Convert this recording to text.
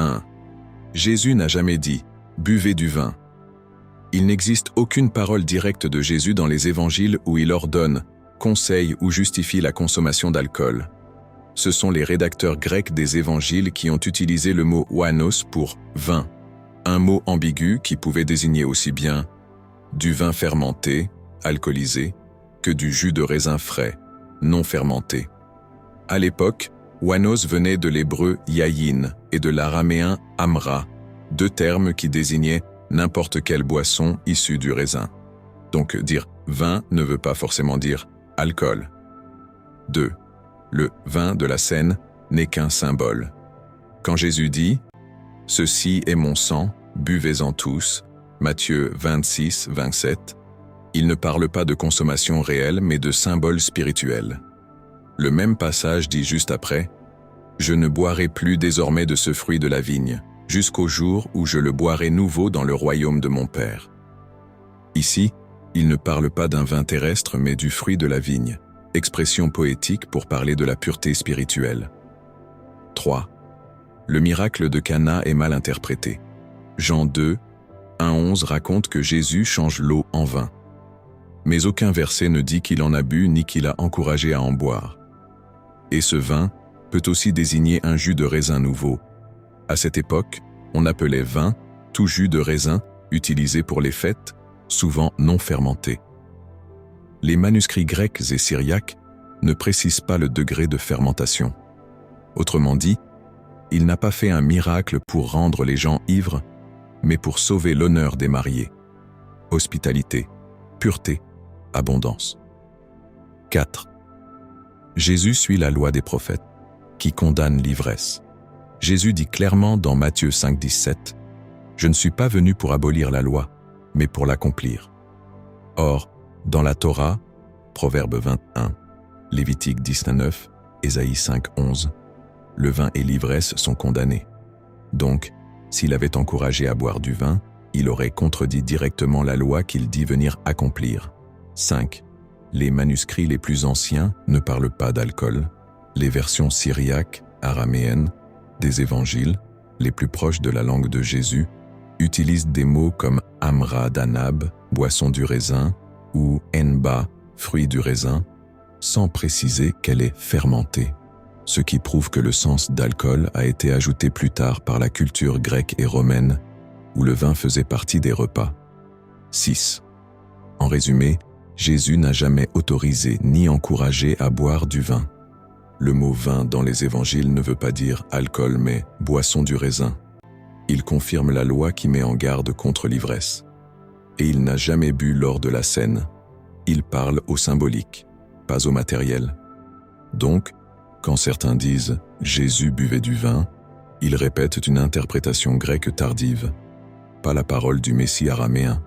1. Jésus n'a jamais dit « buvez du vin ». Il n'existe aucune parole directe de Jésus dans les évangiles où il ordonne, conseille ou justifie la consommation d'alcool. Ce sont les rédacteurs grecs des évangiles qui ont utilisé le mot oinos pour « vin », un mot ambigu qui pouvait désigner aussi bien du vin fermenté, alcoolisé, que du jus de raisin frais, non fermenté. À l'époque, oinos venait de l'hébreu yayin et de l'araméen amra, deux termes qui désignaient n'importe quelle boisson issue du raisin. Donc dire vin ne veut pas forcément dire alcool. 2. Le vin de la scène n'est qu'un symbole. Quand Jésus dit « Ceci est mon sang, buvez-en tous » Matthieu 26, 27, il ne parle pas de consommation réelle mais de symbole spirituel. Le même passage dit juste après « Je ne boirai plus désormais de ce fruit de la vigne, jusqu'au jour où je le boirai nouveau dans le royaume de mon Père. » Ici, il ne parle pas d'un vin terrestre mais du fruit de la vigne, expression poétique pour parler de la pureté spirituelle. 3. Le miracle de Cana est mal interprété. Jean 2, 1-11 raconte que Jésus change l'eau en vin. Mais aucun verset ne dit qu'il en a bu ni qu'il a encouragé à en boire. Et ce vin peut aussi désigner un jus de raisin nouveau. À cette époque, on appelait vin tout jus de raisin utilisé pour les fêtes, souvent non fermenté. Les manuscrits grecs et syriaques ne précisent pas le degré de fermentation. Autrement dit, il n'a pas fait un miracle pour rendre les gens ivres, mais pour sauver l'honneur des mariés. Hospitalité, pureté, abondance. 4. Jésus suit la loi des prophètes, qui condamne l'ivresse. Jésus dit clairement dans Matthieu 5, 17, « Je ne suis pas venu pour abolir la loi, mais pour l'accomplir. » Or, dans la Torah, Proverbe 21, Lévitique 19, Ésaïe 5, 11, le vin et l'ivresse sont condamnés. Donc, s'il avait encouragé à boire du vin, il aurait contredit directement la loi qu'il dit venir accomplir. 5. Les manuscrits les plus anciens ne parlent pas d'alcool. Les versions syriaques, araméennes, des évangiles, les plus proches de la langue de Jésus, utilisent des mots comme amra d'anab, boisson du raisin, ou enba, fruit du raisin, sans préciser qu'elle est fermentée, ce qui prouve que le sens d'alcool a été ajouté plus tard par la culture grecque et romaine, où le vin faisait partie des repas. 6. En résumé, Jésus n'a jamais autorisé ni encouragé à boire du vin. Le mot vin dans les évangiles ne veut pas dire alcool mais boisson du raisin. Il confirme la loi qui met en garde contre l'ivresse. Et il n'a jamais bu lors de la scène. Il parle au symbolique, pas au matériel. Donc, quand certains disent « Jésus buvait du vin », ils répètent une interprétation grecque tardive, pas la parole du Messie araméen.